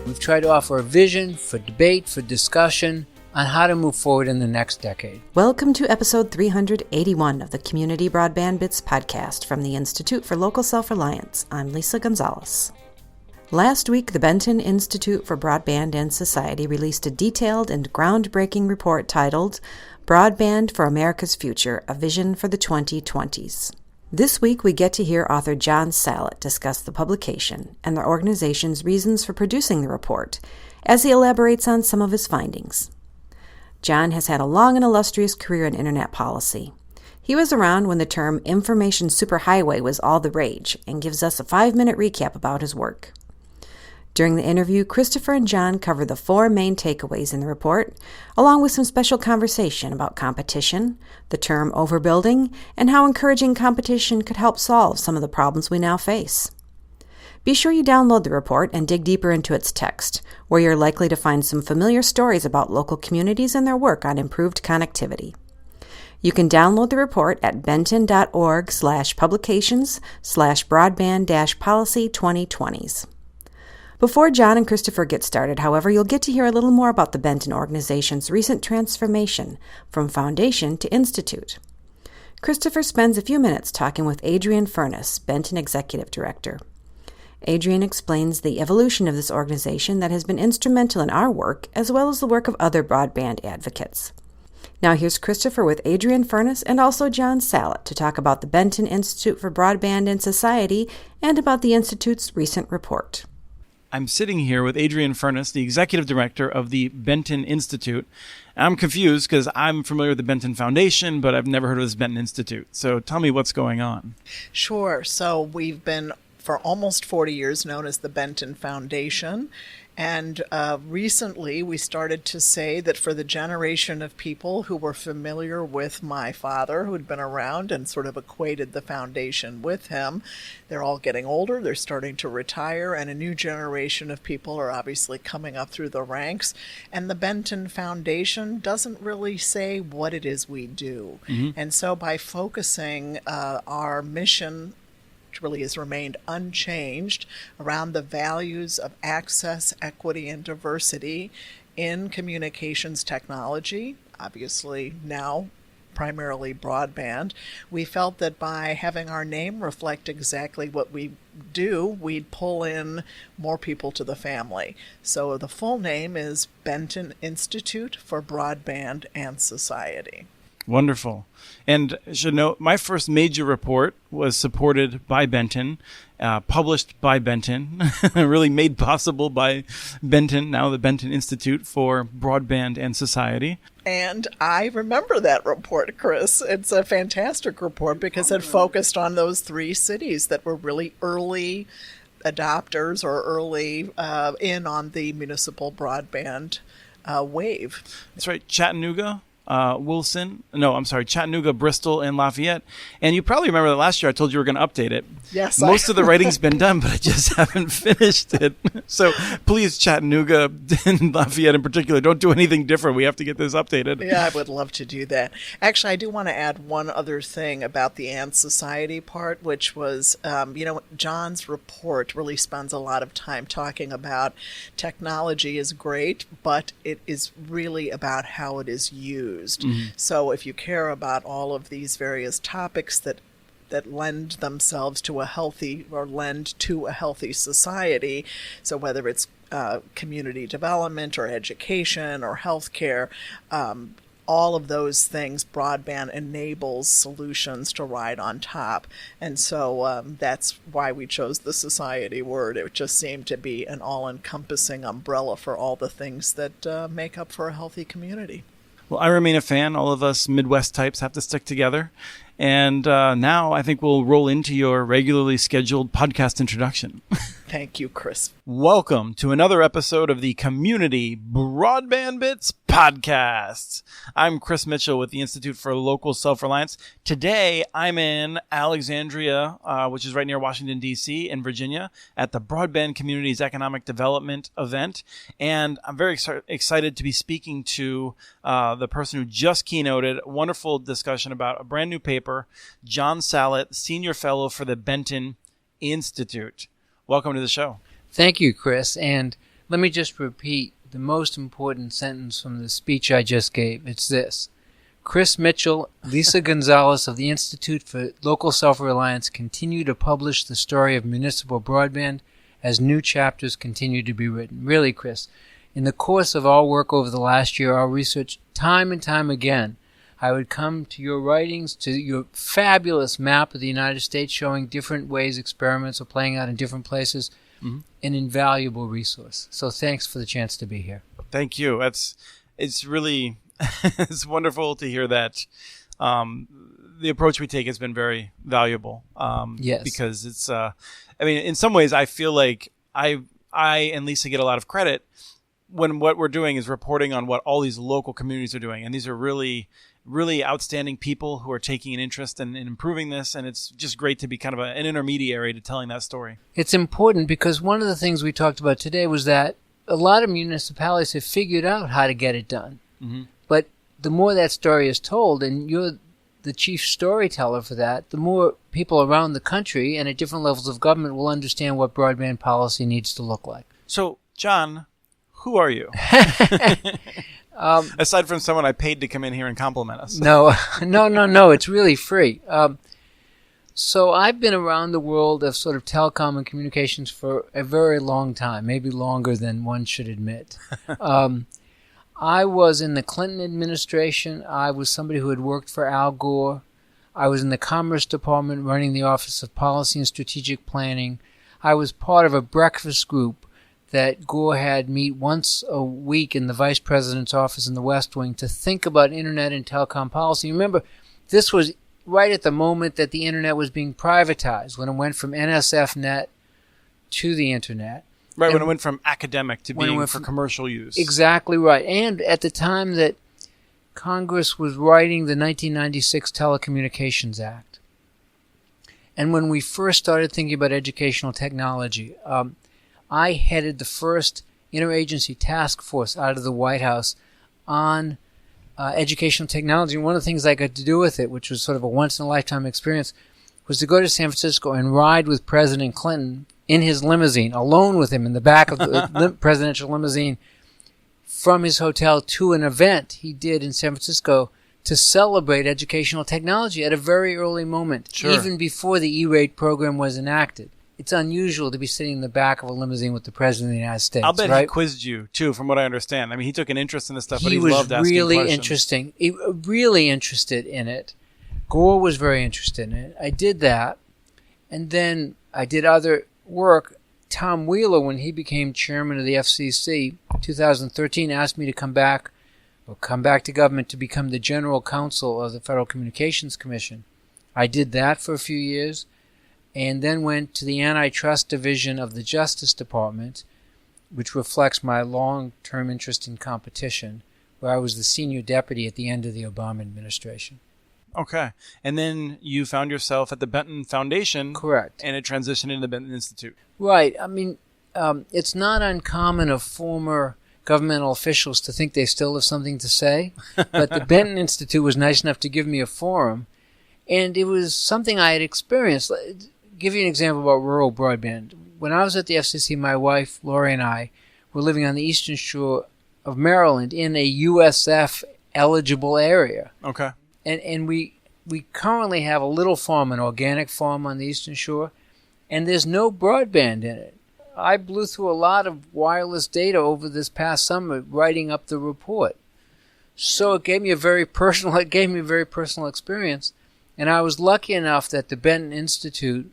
We've tried to offer a vision for debate, for discussion on how to move forward in the next decade. Welcome to episode 381 of the Community Broadband Bits podcast from the Institute for Local Self-Reliance. I'm Lisa Gonzalez. Last week, the Benton Institute for Broadband and Society released a detailed and groundbreaking report titled Broadband for America's Future, A Vision for the 2020s. This week, we get to hear author John Sallet discuss the publication and the organization's reasons for producing the report, as he elaborates on some of his findings. John has had a long and illustrious career in internet policy. He was around when the term information superhighway was all the rage, and gives us a 5-minute recap about his work. During the interview, Christopher and John cover the 4 main takeaways in the report, along with some special conversation about competition, the term overbuilding, and how encouraging competition could help solve some of the problems we now face. Be sure you download the report and dig deeper into its text, where you're likely to find some familiar stories about local communities and their work on improved connectivity. You can download the report at benton.org/publications/broadband-policy2020s. Before John and Christopher get started, however, you'll get to hear a little more about the Benton organization's recent transformation from foundation to institute. Christopher spends a few minutes talking with Adrian Furness, Benton Executive Director. Adrian explains the evolution of this organization that has been instrumental in our work, as well as the work of other broadband advocates. Now here's Christopher with Adrian Furness and also John Sallet to talk about the Benton Institute for Broadband and Society and about the Institute's recent report. I'm sitting here with Adrian Furness, the Executive Director of the Benton Institute. I'm confused because I'm familiar with the Benton Foundation, but I've never heard of this Benton Institute. So tell me what's going on. Sure. So we've been for almost 40 years known as the Benton Foundation. And recently we started to say that for the generation of people who were familiar with my father, who had been around and sort of equated the foundation with him, they're all getting older, they're starting to retire, and a new generation of people are obviously coming up through the ranks. And the Benton Foundation doesn't really say what it is we do. Mm-hmm. And so by focusing our mission, which really has remained unchanged, around the values of access, equity, and diversity in communications technology, obviously now primarily broadband, we felt that by having our name reflect exactly what we do, we'd pull in more people to the family. So the full name is Benton Institute for Broadband and Society. Wonderful. And I should note, my first major report was supported by Benton, published by Benton, really made possible by Benton, now the Benton Institute for Broadband and Society. And I remember that report, Chris. It's a fantastic report because it focused on those 3 cities that were really early adopters or early in on the municipal broadband wave. That's right. Chattanooga, Chattanooga, Bristol, and Lafayette. And you probably remember that last year I told you we were going to update it. Yes. Most of the writing's been done, but I just haven't finished it. So please, Chattanooga and Lafayette in particular, don't do anything different. We have to get this updated. Yeah, I would love to do that. Actually, I do want to add one other thing about the and society part, which was, John's report really spends a lot of time talking about technology is great, but it is really about how it is used. Mm-hmm. So if you care about all of these various topics that lend themselves to a healthy or lend to a healthy society, so whether it's community development or education or healthcare, all of those things, broadband enables solutions to ride on top. And so that's why we chose the society word. It just seemed to be an all-encompassing umbrella for all the things that make up for a healthy community. Well, I remain a fan. All of us Midwest types have to stick together. And now I think we'll roll into your regularly scheduled podcast introduction. Thank you, Chris. Welcome to another episode of the Community Broadband Bits podcast. I'm Chris Mitchell with the Institute for Local Self-Reliance. Today, I'm in Alexandria, which is right near Washington, D.C. in Virginia, at the Broadband Communities Economic Development event. And I'm very excited to be speaking to the person who just keynoted a wonderful discussion about a brand new paper, John Sallet, Senior Fellow for the Benton Institute. Welcome to the show. Thank you, Chris. And Let me just repeat the most important sentence from the speech I just gave. It's this. Chris Mitchell, Lisa Gonzalez of the Institute for Local Self-Reliance continue to publish the story of municipal broadband as new chapters continue to be written. Really, Chris, in the course of our work over the last year, our research, time and time again, I would come to your writings, to your fabulous map of the United States showing different ways experiments are playing out in different places, an invaluable resource. So thanks for the chance to be here. Thank you. It's really it's wonderful to hear that the approach we take has been very valuable. Yes. Because it's, in some ways I feel like I and Lisa get a lot of credit when what we're doing is reporting on what all these local communities are doing. And these are really, really outstanding people who are taking an interest in improving this. And it's just great to be kind of an intermediary to telling that story. It's important because one of the things we talked about today was that a lot of municipalities have figured out how to get it done. Mm-hmm. But the more that story is told, and you're the chief storyteller for that, the more people around the country and at different levels of government will understand what broadband policy needs to look like. So, John, who are you? Aside from someone I paid to come in here and compliment us. No. It's really free. So I've been around the world of sort of telecom and communications for a very long time, maybe longer than one should admit. I was in the Clinton administration. I was somebody who had worked for Al Gore. I was in the Commerce Department running the Office of Policy and Strategic Planning. I was part of a breakfast group that Gore had meet once a week in the Vice President's office in the West Wing to think about Internet and telecom policy. Remember, this was right at the moment that the Internet was being privatized, when it went from NSFNet to the Internet. Right, when it went from academic to being for commercial use. Exactly right. And at the time that Congress was writing the 1996 Telecommunications Act. And when we first started thinking about educational technology, I headed the first interagency task force out of the White House on educational technology. And one of the things I got to do with it, which was sort of a once-in-a-lifetime experience, was to go to San Francisco and ride with President Clinton in his limousine, alone with him in the back of the presidential limousine, from his hotel to an event he did in San Francisco to celebrate educational technology at a very early moment, even before the E-rate program was enacted. It's unusual to be sitting in the back of a limousine with the President of the United States. I'll bet right? He quizzed you, too, from what I understand. I mean, he took an interest in this stuff, but he loved asking questions. He was really interested in it. Gore was very interested in it. I did that. And then I did other work. Tom Wheeler, when he became chairman of the FCC in 2013, asked me to come back to government to become the general counsel of the Federal Communications Commission. I did that for a few years, and then went to the antitrust division of the Justice Department, which reflects my long-term interest in competition, where I was the senior deputy at the end of the Obama administration. Okay. And then you found yourself at the Benton Foundation. Correct. And it transitioned into the Benton Institute. Right. I mean, it's not uncommon of former governmental officials to think they still have something to say, but the Benton Institute was nice enough to give me a forum, and it was something I had experienced. I'll give you an example about rural broadband. When I was at the FCC, my wife, Lori, and I were living on the eastern shore of Maryland in a USF-eligible area. Okay. And we currently have a little farm, an organic farm on the eastern shore, and there's no broadband in it. I blew through a lot of wireless data over this past summer writing up the report. So it gave me a very personal experience. And I was lucky enough that the Benton Institute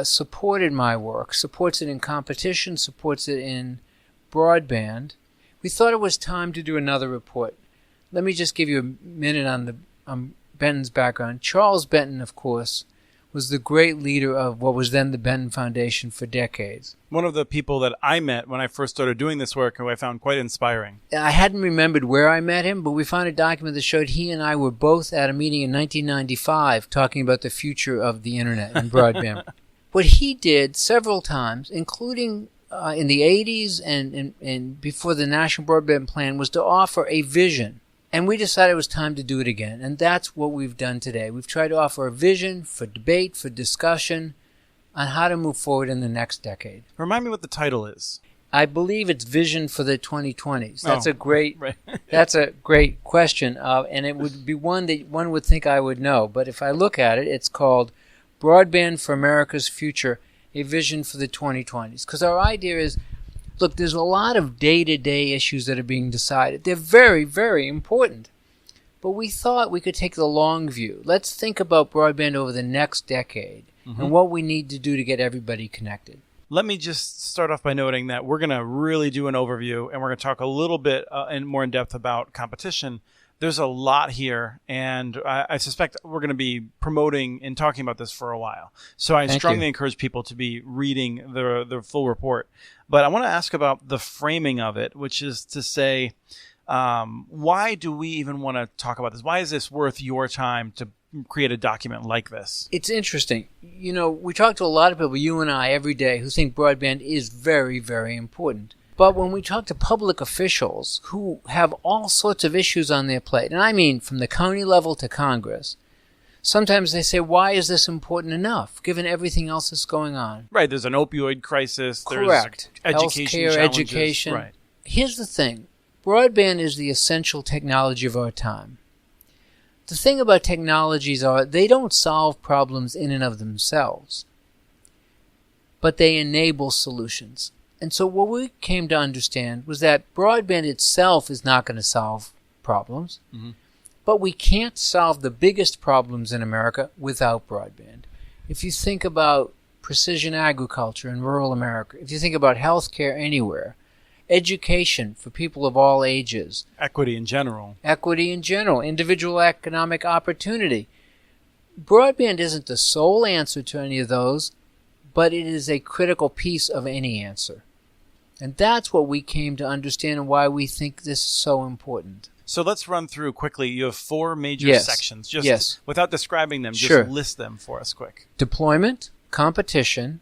supported my work, supports it in competition, supports it in broadband. We thought it was time to do another report. Let me just give you a minute on Benton's background. Charles Benton, of course, was the great leader of what was then the Benton Foundation for decades. One of the people that I met when I first started doing this work, who I found quite inspiring. I hadn't remembered where I met him, but we found a document that showed he and I were both at a meeting in 1995 talking about the future of the Internet and broadband. What he did several times, including in the 80s and before the National Broadband Plan, was to offer a vision. And we decided it was time to do it again. And that's what we've done today. We've tried to offer a vision for debate, for discussion on how to move forward in the next decade. Remind me what the title is. I believe it's Vision for the 2020s. That's Right. That's a great question, and it would be one that one would think I would know. But if I look at it, it's called Broadband for America's Future, a Vision for the 2020s. Because our idea is, look, there's a lot of day-to-day issues that are being decided. They're very, very important. But we thought we could take the long view. Let's think about broadband over the next decade and what we need to do to get everybody connected. Let me just start off by noting that we're going to really do an overview, and we're going to talk a little bit more in depth about competition. There's a lot here, and I suspect we're going to be promoting and talking about this for a while. So I strongly encourage people to be reading the full report. But I want to ask about the framing of it, which is to say, why do we even want to talk about this? Why is this worth your time to create a document like this? It's interesting. You know, we talk to a lot of people, you and I, every day, who think broadband is very, very important. But when we talk to public officials who have all sorts of issues on their plate, and I mean from the county level to Congress, sometimes they say, why is this important enough, given everything else that's going on? Right, there's an opioid crisis. Correct. There's education Healthcare, challenges. education. Right. Here's the thing. Broadband is the essential technology of our time. The thing about technologies are they don't solve problems in and of themselves, but they enable solutions. And so what we came to understand was that broadband itself is not going to solve problems, but we can't solve the biggest problems in America without broadband. If you think about precision agriculture in rural America, if you think about healthcare anywhere, education for people of all ages, Equity in general, individual economic opportunity. Broadband isn't the sole answer to any of those, but it is a critical piece of any answer. And that's what we came to understand and why we think this is so important. So let's run through quickly. You have 4 major sections. Just without describing them, just list them for us quick. Deployment, competition,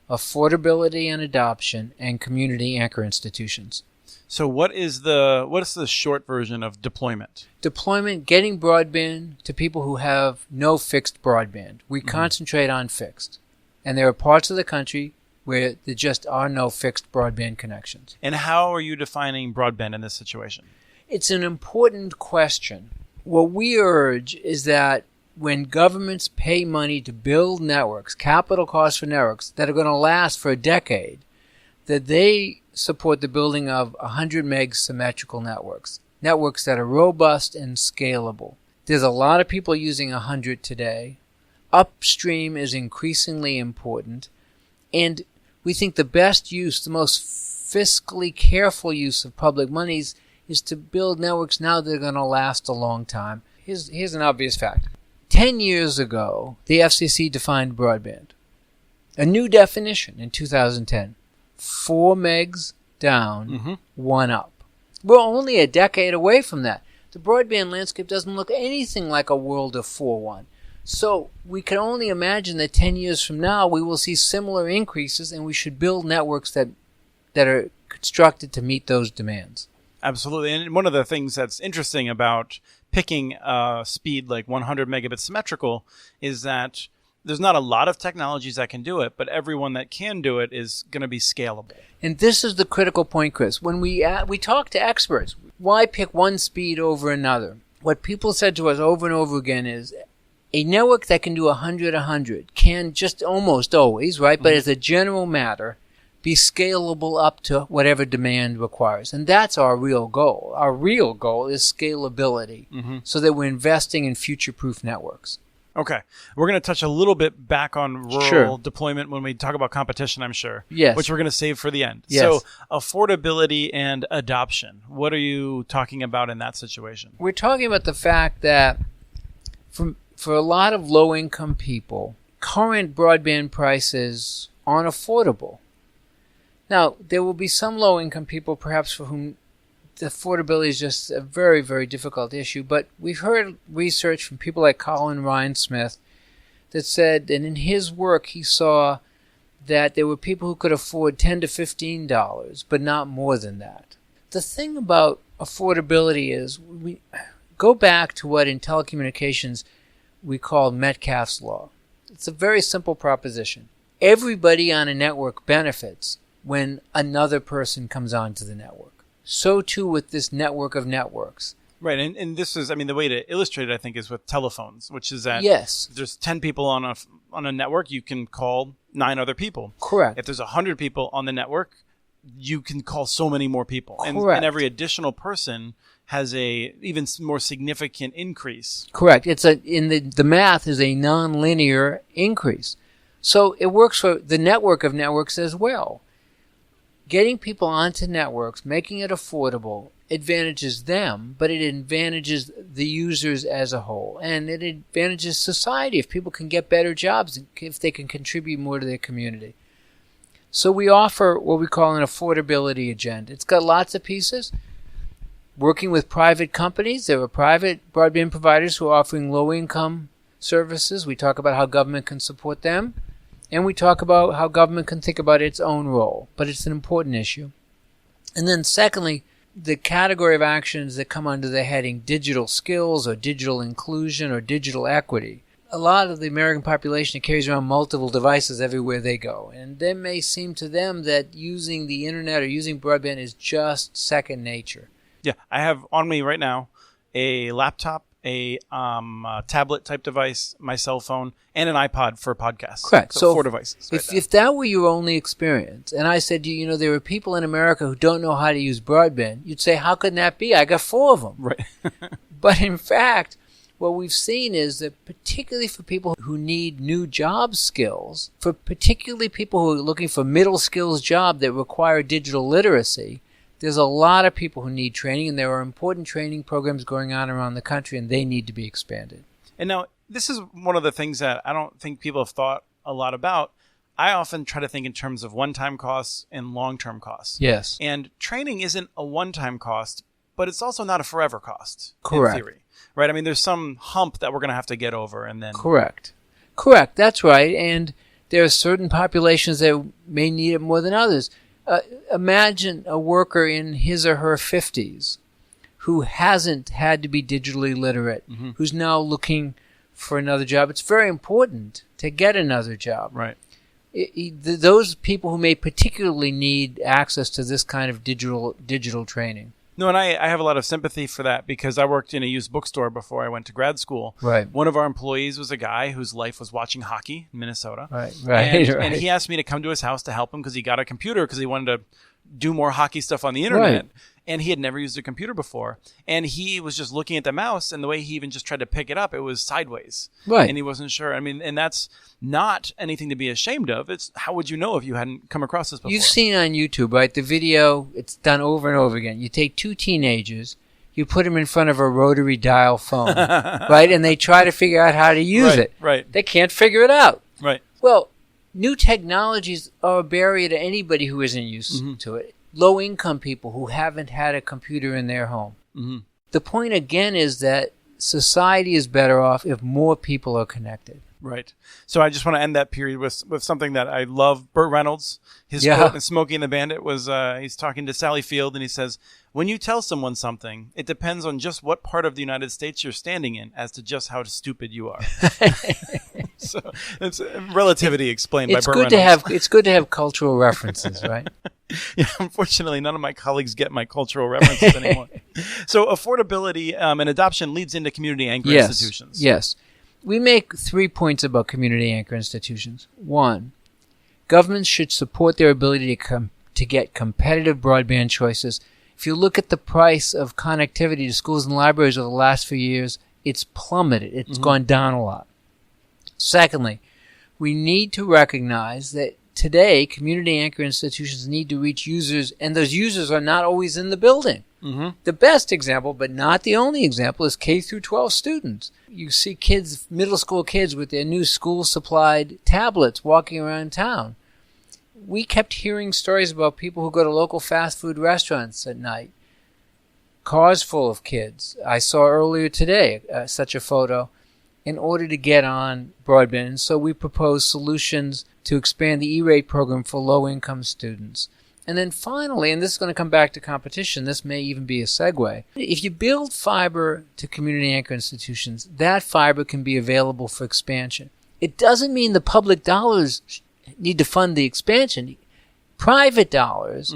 affordability and adoption, and community anchor institutions. So what is the short version of deployment? Deployment, getting broadband to people who have no fixed broadband. We concentrate on fixed. And there are parts of the country where there just are no fixed broadband connections. And how are you defining broadband in this situation? It's an important question. What we urge is that when governments pay money to build networks, capital costs for networks that are going to last for a decade, that they support the building of 100 meg symmetrical networks that are robust and scalable. There's a lot of people using 100 today. Upstream is increasingly important, and we think the best use, the most fiscally careful use of public monies is to build networks now that are going to last a long time. Here's an obvious fact. 10 years ago, the FCC defined broadband. A new definition in 2010. 4 megs down, 1 up. We're only a decade away from that. The broadband landscape doesn't look anything like a world of 4:1. So we can only imagine that 10 years from now we will see similar increases, and we should build networks that are constructed to meet those demands. Absolutely. And one of the things that's interesting about picking a speed like 100 megabits symmetrical is that there's not a lot of technologies that can do it, but everyone that can do it is going to be scalable. And this is the critical point, Chris. When we talk to experts, why pick one speed over another? What people said to us over and over again is a network that can do 100 can just almost always, right? But as a general matter, be scalable up to whatever demand requires. And that's our real goal. Our real goal is scalability so that we're investing in future-proof networks. Okay. We're going to touch a little bit back on rural deployment when we talk about competition, I'm sure. Yes. Which we're going to save for the end. Yes. So affordability and adoption. What are you talking about in that situation? We're talking about the fact that for a lot of low-income people, current broadband prices aren't affordable. Now, there will be some low-income people perhaps for whom the affordability is just a very, very difficult issue, but we've heard research from people like Colin Ryan-Smith that said that in his work he saw that there were people who could afford $10 to $15, but not more than that. The thing about affordability is we go back to what in telecommunications we call Metcalfe's law. It's a very simple proposition. Everybody on a network benefits when another person comes onto the network. So too with this network of networks. Right, and this is, I mean, the way to illustrate it, I think, is with telephones, which is that yes, if there's 10 people on a network, you can call 9 other people. Correct. If there's 100 people on the network, you can call so many more people. Correct. And every additional person has a even more significant increase. Correct. It's the math is a non-linear increase. So it works for the network of networks as well. Getting people onto networks, making it affordable, advantages them, but it advantages the users as a whole. And it advantages society if people can get better jobs, if they can contribute more to their community. So we offer what we call an affordability agenda. It's got lots of pieces. Working with private companies, there are private broadband providers who are offering low-income services. We talk about how government can support them. And we talk about how government can think about its own role. But it's an important issue. And then secondly, the category of actions that come under the heading digital skills or digital inclusion or digital equity. A lot of the American population carries around multiple devices everywhere they go. And it may seem to them that using the internet or using broadband is just second nature. Yeah, I have on me right now a laptop, a tablet type device, my cell phone, and an iPod for podcasts. Correct. So 4 devices. If that were your only experience, and I said, there are people in America who don't know how to use broadband, you'd say, how could that be? I got 4 of them. Right. But in fact, what we've seen is that particularly for people who need new job skills, for particularly people who are looking for middle skills job that require digital literacy, there's a lot of people who need training, and there are important training programs going on around the country, and they need to be expanded. And now, this is one of the things that I don't think people have thought a lot about. I often try to think in terms of one-time costs and long-term costs. Yes. And training isn't a one-time cost, but it's also not a forever cost. Correct. In theory. Right? I mean, there's some hump that we're going to have to get over, and then... Correct. That's right. And there are certain populations that may need it more than others. Imagine a worker in his or her 50s who hasn't had to be digitally literate, who's now looking for another job. It's very important to get another job. Right. Those people who may particularly need access to this kind of digital training. No, and I have a lot of sympathy for that because I worked in a used bookstore before I went to grad school. Right. One of our employees was a guy whose life was watching hockey in Minnesota. Right. And he asked me to come to his house to help him because he got a computer because he wanted to do more hockey stuff on the internet. Right. And he had never used a computer before. And he was just looking at the mouse, and the way he even just tried to pick it up, it was sideways. Right. And he wasn't sure. I mean, and that's not anything to be ashamed of. It's how would you know if you hadn't come across this before? You've seen on YouTube, right? The video, it's done over and over again. You take 2 teenagers, you put them in front of a rotary dial phone, right? And they try to figure out how to use it. Right. They can't figure it out. Right. Well, new technologies are a barrier to anybody who isn't used to it. Low-income people who haven't had a computer in their home. The point, again, is that society is better off if more people are connected. Right. So I just want to end that period with something that I love. Burt Reynolds, his quote in Smokey and the Bandit was, he's talking to Sally Field, and he says, when you tell someone something, it depends on just what part of the United States you're standing in as to just how stupid you are. So it's relativity explained by Burt Reynolds. It's good to have cultural references, right? Yeah, unfortunately, none of my colleagues get my cultural references anymore. So affordability and adoption leads into community anchor institutions. Yes. We make 3 points about community anchor institutions. 1, governments should support their ability to get competitive broadband choices. If you look at the price of connectivity to schools and libraries over the last few years, it's plummeted. It's gone down a lot. Secondly, we need to recognize that today, community anchor institutions need to reach users, and those users are not always in the building. The best example, but not the only example, is K through 12 students. You see kids, middle school kids, with their new school-supplied tablets walking around town. We kept hearing stories about people who go to local fast food restaurants at night. Cars full of kids. I saw earlier today such a photo in order to get on broadband. And so we propose solutions to expand the E-rate program for low-income students. And then finally, and this is going to come back to competition, this may even be a segue. If you build fiber to community anchor institutions, that fiber can be available for expansion. It doesn't mean the public dollars need to fund the expansion. Private dollars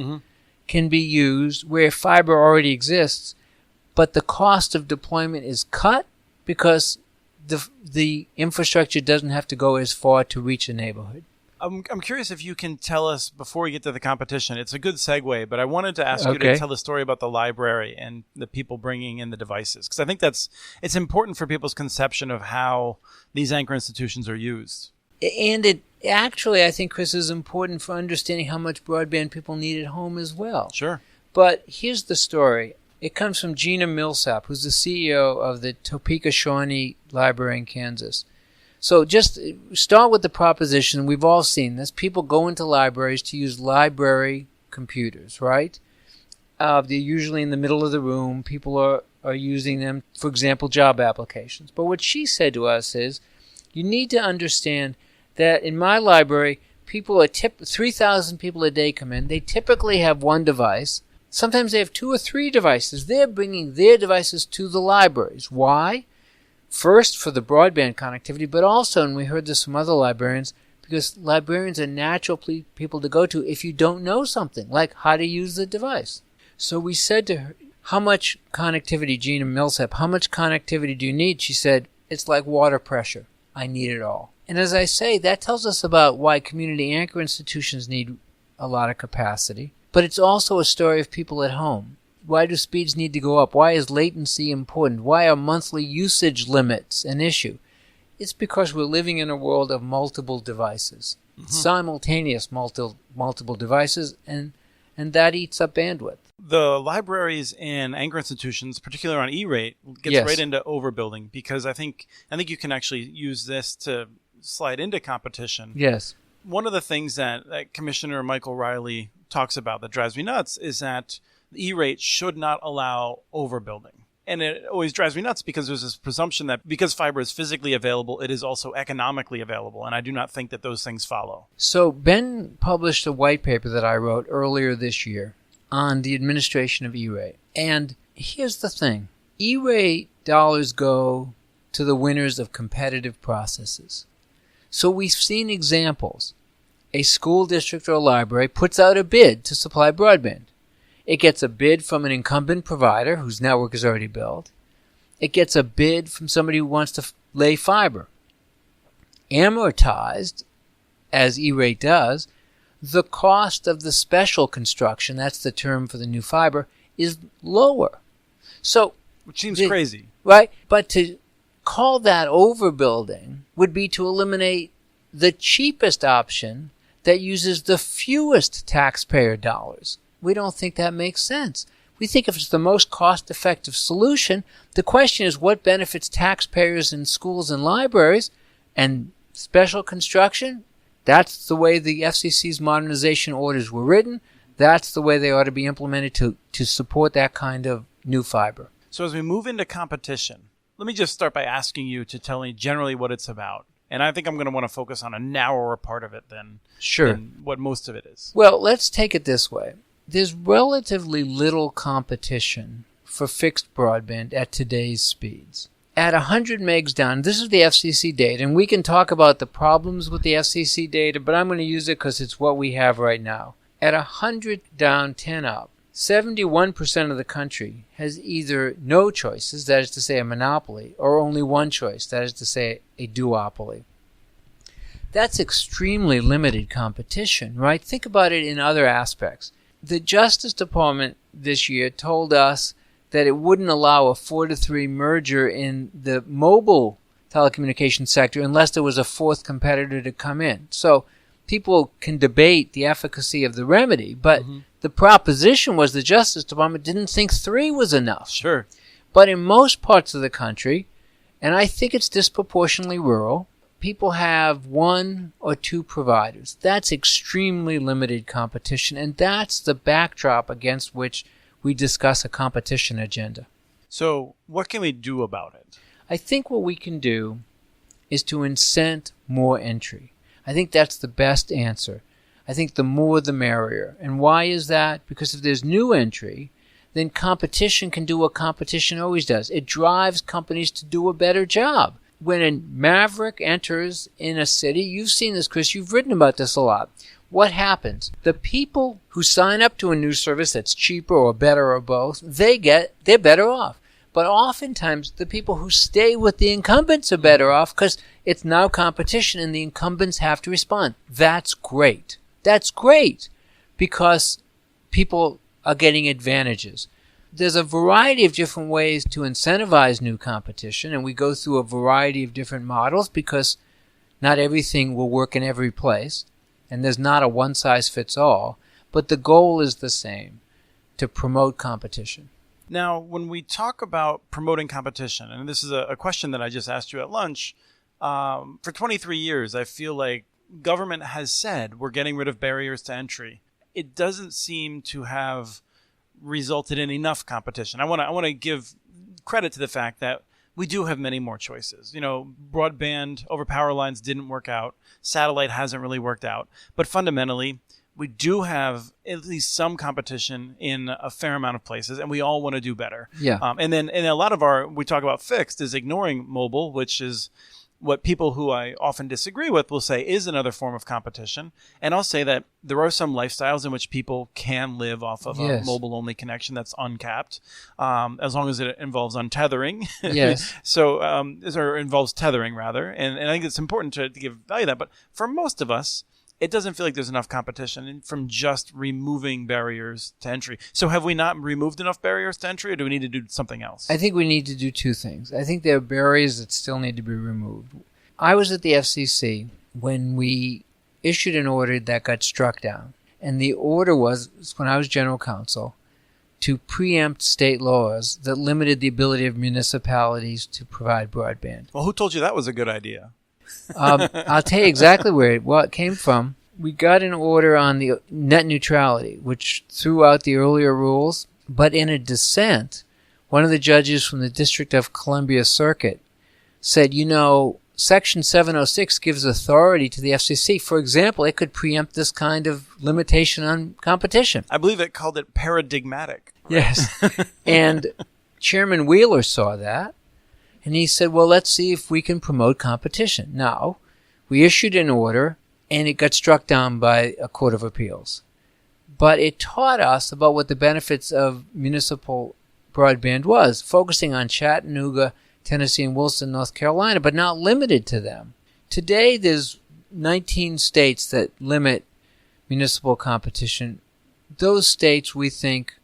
can be used where fiber already exists, but the cost of deployment is cut because the infrastructure doesn't have to go as far to reach a neighborhood. I'm curious if you can tell us, before we get to the competition, it's a good segue, but I wanted to ask you to tell the story about the library and the people bringing in the devices, because I think it's important for people's conception of how these anchor institutions are used. And it actually, I think, Chris, is important for understanding how much broadband people need at home as well. Sure. But here's the story. It comes from Gina Millsap, who's the CEO of the Topeka Shawnee Library in Kansas. So just start with the proposition. We've all seen this. People go into libraries to use library computers, right? They're usually in the middle of the room. People are using them, for example, job applications. But what she said to us is, you need to understand that in my library, 3,000 people a day come in. They typically have one device. Sometimes they have 2 or 3 devices. They're bringing their devices to the libraries. Why? First, for the broadband connectivity, but also, and we heard this from other librarians, because librarians are natural people to go to if you don't know something, like how to use the device. So we said to her, how much connectivity, Gina Millsap, how much connectivity do you need? She said, it's like water pressure. I need it all. And as I say, that tells us about why community anchor institutions need a lot of capacity. But it's also a story of people at home. Why do speeds need to go up? Why is latency important? Why are monthly usage limits an issue? It's because we're living in a world of multiple devices, simultaneous multiple devices, and that eats up bandwidth. The libraries and anchor institutions, particularly on E-rate, gets right into overbuilding, because I think you can actually use this to slide into competition. Yes. One of the things that Commissioner Michael Riley talks about that drives me nuts is that E-rate should not allow overbuilding. And it always drives me nuts because there's this presumption that because fiber is physically available, it is also economically available. And I do not think that those things follow. So Ben published a white paper that I wrote earlier this year on the administration of E-rate. And here's the thing. E-rate dollars go to the winners of competitive processes. So we've seen examples. A school district or a library puts out a bid to supply broadband. It gets a bid from an incumbent provider whose network is already built. It gets a bid from somebody who wants to lay fiber. Amortized, as E-rate does, the cost of the special construction, that's the term for the new fiber, is lower. So, which seems crazy. Right? But to call that overbuilding would be to eliminate the cheapest option that uses the fewest taxpayer dollars. We don't think that makes sense. We think if it's the most cost-effective solution, the question is what benefits taxpayers in schools and libraries, and special construction, that's the way the FCC's modernization orders were written. That's the way they ought to be implemented to support that kind of new fiber. So as we move into competition, let me just start by asking you to tell me generally what it's about. And I think I'm going to want to focus on a narrower part of it than what most of it is. Well, let's take it this way. There's relatively little competition for fixed broadband at today's speeds. At 100 megs down, this is the FCC data, and we can talk about the problems with the FCC data, but I'm going to use it because it's what we have right now. At 100 down, 10 up, 71% of the country has either no choices, that is to say a monopoly, or only one choice, that is to say a duopoly. That's extremely limited competition, right? Think about it in other aspects. The Justice Department this year told us that it wouldn't allow a 4-to-3 merger in the mobile telecommunications sector unless there was a fourth competitor to come in. So people can debate the efficacy of the remedy, but the proposition was the Justice Department didn't think 3 was enough. Sure. But in most parts of the country, and I think it's disproportionately rural, people have 1 or 2 providers. That's extremely limited competition, and that's the backdrop against which we discuss a competition agenda. So what can we do about it? I think what we can do is to incent more entry. I think that's the best answer. I think the more the merrier. And why is that? Because if there's new entry, then competition can do what competition always does. It drives companies to do a better job. When a maverick enters in a city, you've seen this, Chris, you've written about this a lot. what happens? The people who sign up to a new service that's cheaper or better or both, they're better off. But oftentimes, the people who stay with the incumbents are better off because it's now competition and the incumbents have to respond. That's great. That's great because people are getting advantages. There's a variety of different ways to incentivize new competition, and we go through a variety of different models because not everything will work in every place, and there's not a one-size-fits-all, but the goal is the same, to promote competition. Now, when we talk about promoting competition, and this is a question that I just asked you at lunch, for 23 years, I feel like government has said we're getting rid of barriers to entry. It doesn't seem to have resulted in enough competition. I want to give credit to the fact that we do have many more choices. You know, broadband over power lines didn't work out. Satellite hasn't really worked out. But fundamentally, we do have at least some competition in a fair amount of places, and we all want to do better. Yeah. And a lot of we talk about fixed is ignoring mobile, which is what people who I often disagree with will say is another form of competition. And I'll say that there are some lifestyles in which people can live off of a mobile-only connection that's uncapped, as long as it involves untethering. Yes. Or involves tethering, rather. And I think it's important to give value to that. But for most of us, it doesn't feel like there's enough competition from just removing barriers to entry. So have we not removed enough barriers to entry, or do we need to do something else? I think we need to do two things. I think there are barriers that still need to be removed. I was at the FCC when we issued an order that got struck down. And the order was, when I was general counsel, to preempt state laws that limited the ability of municipalities to provide broadband. Well, who told you that was a good idea? I'll tell you exactly where it came from. We got an order on the net neutrality, which threw out the earlier rules, but in a dissent, one of the judges from the District of Columbia Circuit said, Section 706 gives authority to the FCC. For example, it could preempt this kind of limitation on competition. I believe it called it paradigmatic. Right? Yes. And Chairman Wheeler saw that. And he said, well, let's see if we can promote competition. Now, we issued an order, and it got struck down by a court of appeals. But it taught us about what the benefits of municipal broadband was, focusing on Chattanooga, Tennessee, and Wilson, North Carolina, but not limited to them. Today, there's 19 states that limit municipal competition. Those states, we think,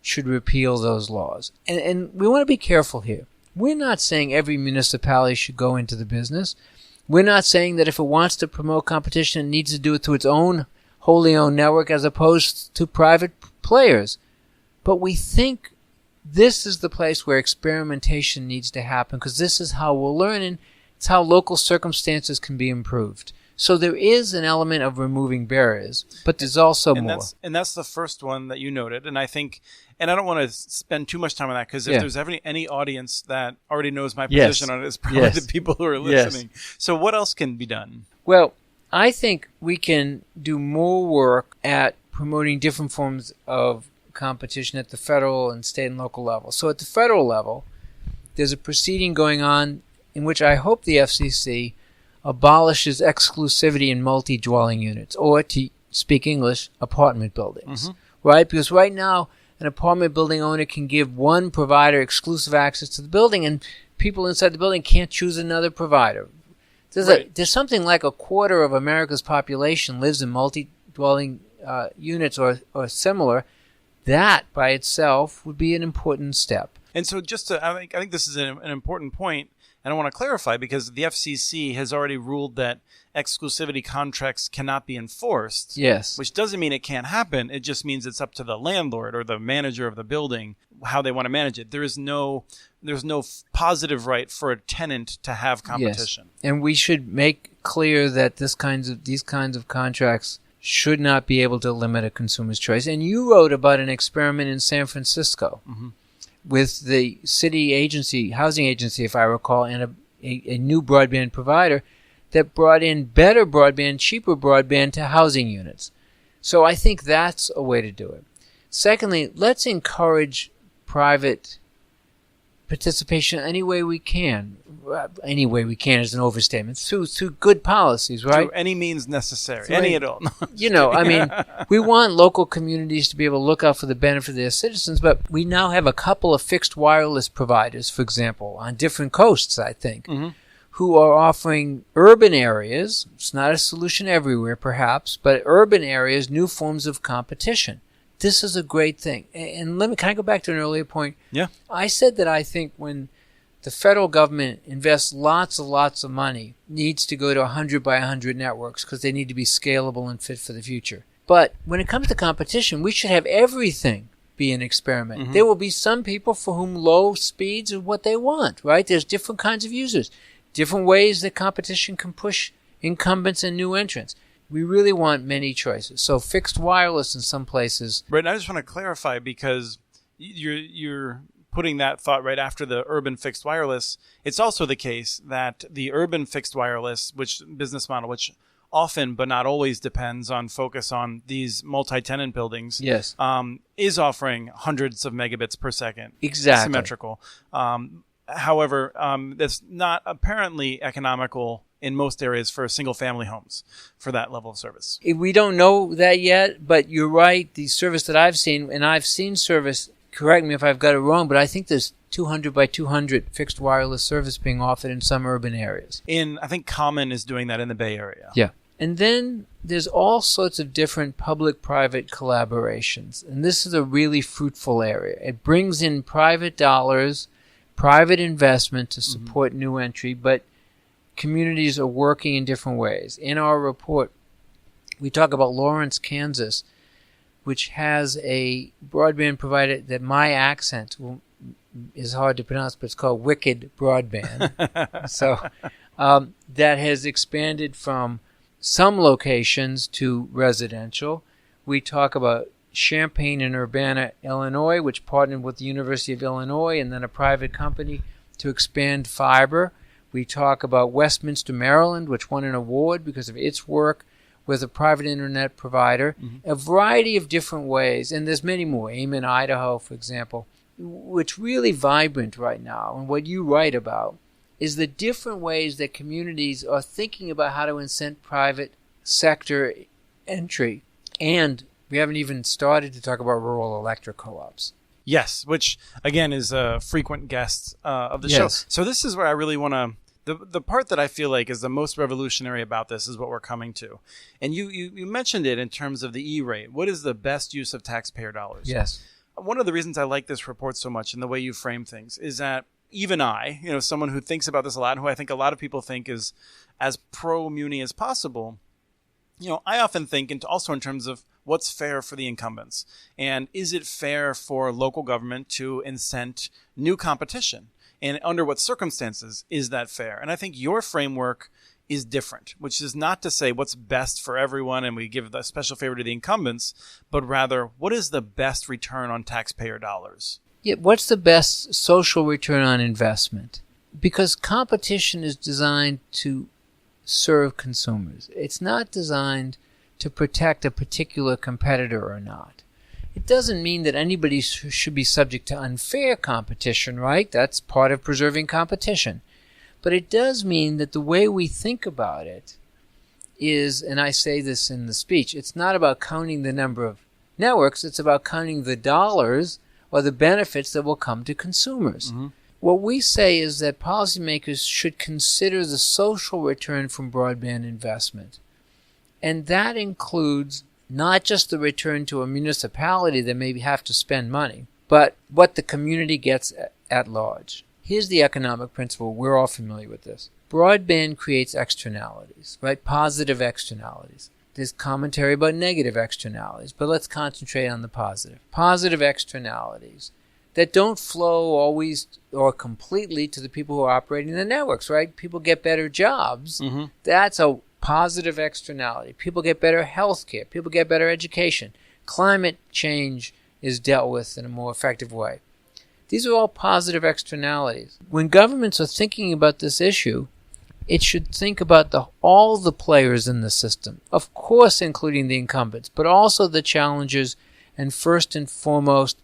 should repeal those laws. And we want to be careful here. We're not saying every municipality should go into the business. We're not saying that if it wants to promote competition, it needs to do it through its own wholly owned network as opposed to private players. But we think this is the place where experimentation needs to happen because this is how we'll learn and it's how local circumstances can be improved. So there is an element of removing barriers, but there's also more. And that's the first one that you noted. And I think, and I don't want to spend too much time on that because if there's any audience that already knows my position on it, it's probably the people who are listening. Yes. So what else can be done? Well, I think we can do more work at promoting different forms of competition at the federal and state and local level. So at the federal level, there's a proceeding going on in which I hope the FCC abolishes exclusivity in multi-dwelling units, or to speak English, apartment buildings, right? Because right now, an apartment building owner can give one provider exclusive access to the building, and people inside the building can't choose another provider. There's something like a quarter of America's population lives in multi-dwelling units or similar. That by itself would be an important step. And so I think this is an important point. And I want to clarify because the FCC has already ruled that exclusivity contracts cannot be enforced. Yes. Which doesn't mean it can't happen. It just means it's up to the landlord or the manager of the building how they want to manage it. There's no positive right for a tenant to have competition. Yes. And we should make clear that these kinds of contracts should not be able to limit a consumer's choice. And you wrote about an experiment in San Francisco. With the city agency, housing agency, if I recall, and a new broadband provider that brought in better broadband, cheaper broadband to housing units. So I think that's a way to do it. Secondly, let's encourage private participation any way we can. Any way we can is an overstatement. Through good policies, right? Through any means necessary. Any at all. We want local communities to be able to look out for the benefit of their citizens, but we now have a couple of fixed wireless providers, for example, on different coasts, I think, who are offering urban areas. It's not a solution everywhere, perhaps, but urban areas, new forms of competition. This is a great thing. And can I go back to an earlier point? Yeah. I said that I think when the federal government invests lots of money, needs to go to 100 by 100 networks because they need to be scalable and fit for the future. But when it comes to competition, we should have everything be an experiment. There will be some people for whom low speeds are what they want, right? There's different kinds of users, different ways that competition can push incumbents and new entrants. We really want many choices. So fixed wireless in some places. Right, and I just want to clarify because you're putting that thought right after the urban fixed wireless. It's also the case that the urban fixed wireless business model, which often but not always depends on focus on these multi-tenant buildings, yes, is offering hundreds of megabits per second. Exactly. Symmetrical. However, that's not apparently economical in most areas for single-family homes for that level of service. We don't know that yet, but you're right. The service that I've seen, and I've seen service, correct me if I've got it wrong, but I think there's 200 by 200 fixed wireless service being offered in some urban areas. I think Comm is doing that in the Bay Area. Yeah. And then there's all sorts of different public-private collaborations, and this is a really fruitful area. It brings in private dollars, private investment to support new entry, but communities are working in different ways. In our report, we talk about Lawrence, Kansas, which has a broadband provider that my accent is hard to pronounce, but it's called Wicked Broadband. So that has expanded from some locations to residential. We talk about Champaign and Urbana, Illinois, which partnered with the University of Illinois and then a private company to expand fiber. We talk about Westminster, Maryland, which won an award because of its work with a private internet provider. A variety of different ways, and there's many more. Amen, Idaho, for example. What's really vibrant right now, and what you write about, is the different ways that communities are thinking about how to incent private sector entry. And we haven't even started to talk about rural electric co-ops. Yes, which, again, is a frequent guest of the show. So this is where I really want to... The part that I feel like is the most revolutionary about this is what we're coming to. And you mentioned it in terms of the E-rate. What is the best use of taxpayer dollars? Yes. One of the reasons I like this report so much and the way you frame things is that even I, someone who thinks about this a lot, and who I think a lot of people think is as pro-muni as possible, I often think also in terms of what's fair for the incumbents. And is it fair for local government to incent new competition? And under what circumstances is that fair? And I think your framework is different, which is not to say what's best for everyone and we give the special favor to the incumbents, but rather what is the best return on taxpayer dollars? Yeah, what's the best social return on investment? Because competition is designed to serve consumers. It's not designed to protect a particular competitor or not. It doesn't mean that anybody should be subject to unfair competition, right? That's part of preserving competition. But it does mean that the way we think about it is, and I say this in the speech, it's not about counting the number of networks, it's about counting the dollars or the benefits that will come to consumers. What we say is that policymakers should consider the social return from broadband investment. And that includes not just the return to a municipality that may have to spend money, but what the community gets at large. Here's the economic principle. We're all familiar with this. Broadband creates externalities, right? Positive externalities. There's commentary about negative externalities, but let's concentrate on the positive. Positive externalities that don't flow always or completely to the people who are operating the networks, right? People get better jobs. That's a positive externality. People get better health care. People get better education. Climate change is dealt with in a more effective way. These are all positive externalities. When governments are thinking about this issue, it should think about all the players in the system, of course including the incumbents, but also the challengers, and first and foremost,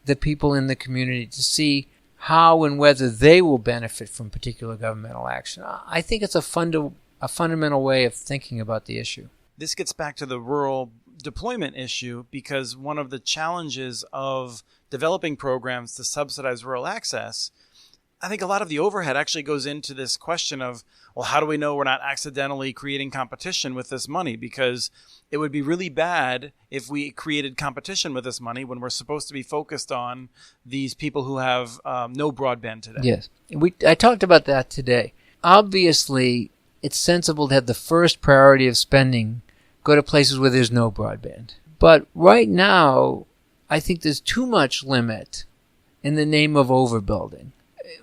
the people in the community, to see how and whether they will benefit from particular governmental action. I think it's a fundamental way of thinking about the issue. This gets back to the rural deployment issue, because one of the challenges of developing programs to subsidize rural access, I think a lot of the overhead actually goes into this question of, well, how do we know we're not accidentally creating competition with this money? Because it would be really bad if we created competition with this money when we're supposed to be focused on these people who have no broadband today. Yes. I talked about that today. Obviously, it's sensible to have the first priority of spending go to places where there's no broadband. But right now, I think there's too much limit in the name of overbuilding.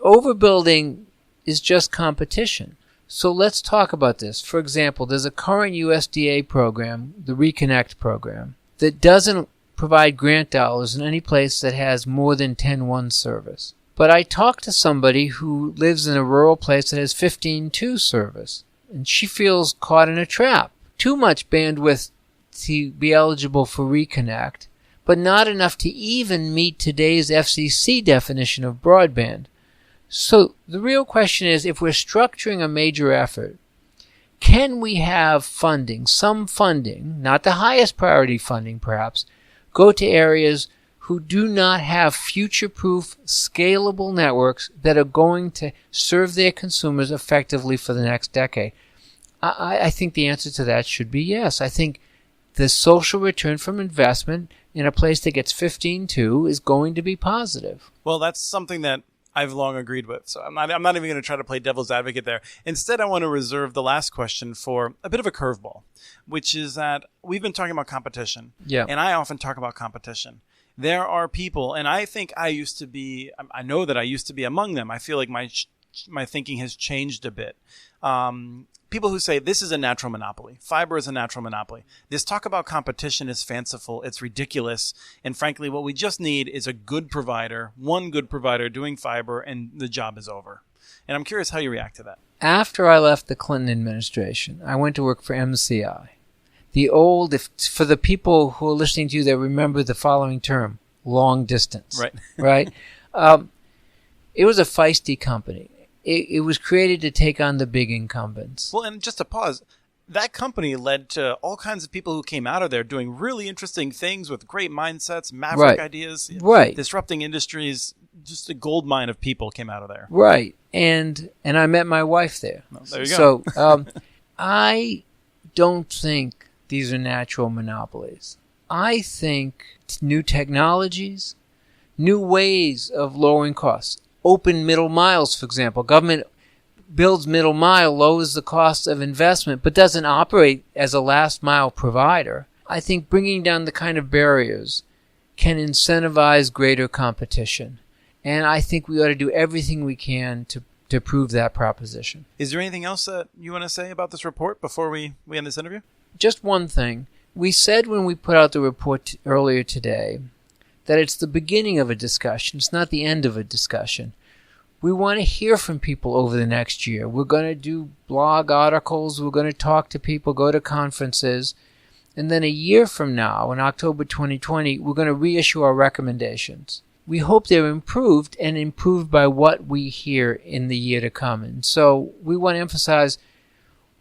Overbuilding is just competition. So let's talk about this. For example, there's a current USDA program, the Reconnect program, that doesn't provide grant dollars in any place that has more than 10-1 service. But I talked to somebody who lives in a rural place that has 15-2 service, and she feels caught in a trap. Too much bandwidth to be eligible for Reconnect, but not enough to even meet today's FCC definition of broadband. So the real question is, if we're structuring a major effort, can we have funding, some funding, not the highest priority funding perhaps, go to areas who do not have future-proof, scalable networks that are going to serve their consumers effectively for the next decade? I think the answer to that should be yes. I think the social return from investment in a place that gets 15-2 is going to be positive. Well, that's something that I've long agreed with. So I'm not even going to try to play devil's advocate there. Instead, I want to reserve the last question for a bit of a curveball, which is that we've been talking about competition. Yeah. And I often talk about competition. There are people, and I think I know that I used to be among them. I feel like my thinking has changed a bit. People who say this is a natural monopoly. Fiber is a natural monopoly. This talk about competition is fanciful. It's ridiculous. And frankly, what we just need is a good provider, one good provider doing fiber, and the job is over. And I'm curious how you react to that. After I left the Clinton administration, I went to work for MCI. For the people who are listening to you that remember the following term, long distance. Right. Right? It was a feisty company. It was created to take on the big incumbents. Well, and just to pause, that company led to all kinds of people who came out of there doing really interesting things with great mindsets, maverick ideas, disrupting industries. Just a gold mine of people came out of there. Right. And I met my wife there. Well, there you go. So I don't think these are natural monopolies. I think new technologies, new ways of lowering costs. Open middle miles, for example. Government builds middle mile, lowers the cost of investment, but doesn't operate as a last mile provider. I think bringing down the kind of barriers can incentivize greater competition. And I think we ought to do everything we can to prove that proposition. Is there anything else that you want to say about this report before we end this interview? Just one thing. We said when we put out the report earlier today that it's the beginning of a discussion. It's not the end of a discussion. We want to hear from people over the next year. We're going to do blog articles. We're going to talk to people, go to conferences. And then a year from now, in October 2020, we're going to reissue our recommendations. We hope they're improved and improved by what we hear in the year to come. And so we want to emphasize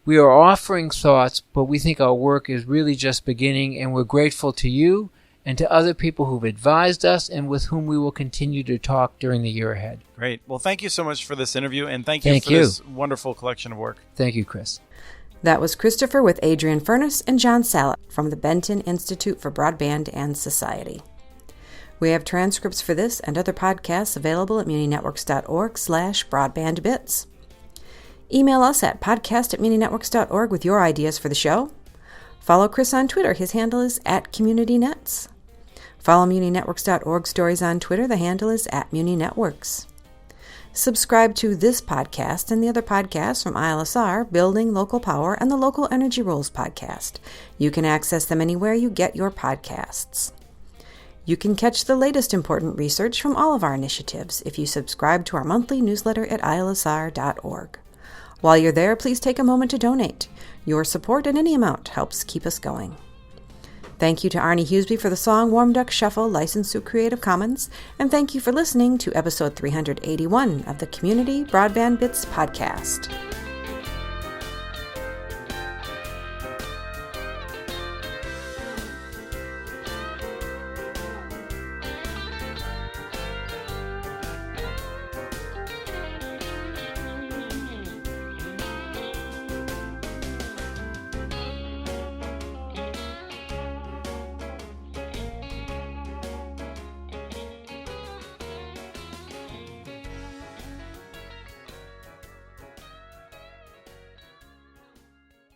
we are offering thoughts, but we think our work is really just beginning, and we're grateful to you and to other people who've advised us and with whom we will continue to talk during the year ahead. Great. Well, thank you so much for this interview, and thank you for this wonderful collection of work. Thank you, Chris. That was Christopher with Adrian Furness and John Sallet from the Benton Institute for Broadband and Society. We have transcripts for this and other podcasts available at muninetworks.org/broadbandbits. Email us at podcast@muninetworks.org with your ideas for the show. Follow Chris on Twitter. His handle is @CommunityNets. Follow muninetworks.org stories on Twitter. The handle is @muninetworks. Subscribe to this podcast and the other podcasts from ILSR, Building Local Power, and the Local Energy Rules podcast. You can access them anywhere you get your podcasts. You can catch the latest important research from all of our initiatives if you subscribe to our monthly newsletter at ilsr.org. While you're there, please take a moment to donate. Your support at any amount helps keep us going. Thank you to Arnie Huseby for the song Warm Duck Shuffle, licensed through Creative Commons. And thank you for listening to episode 381 of the Community Broadband Bits podcast.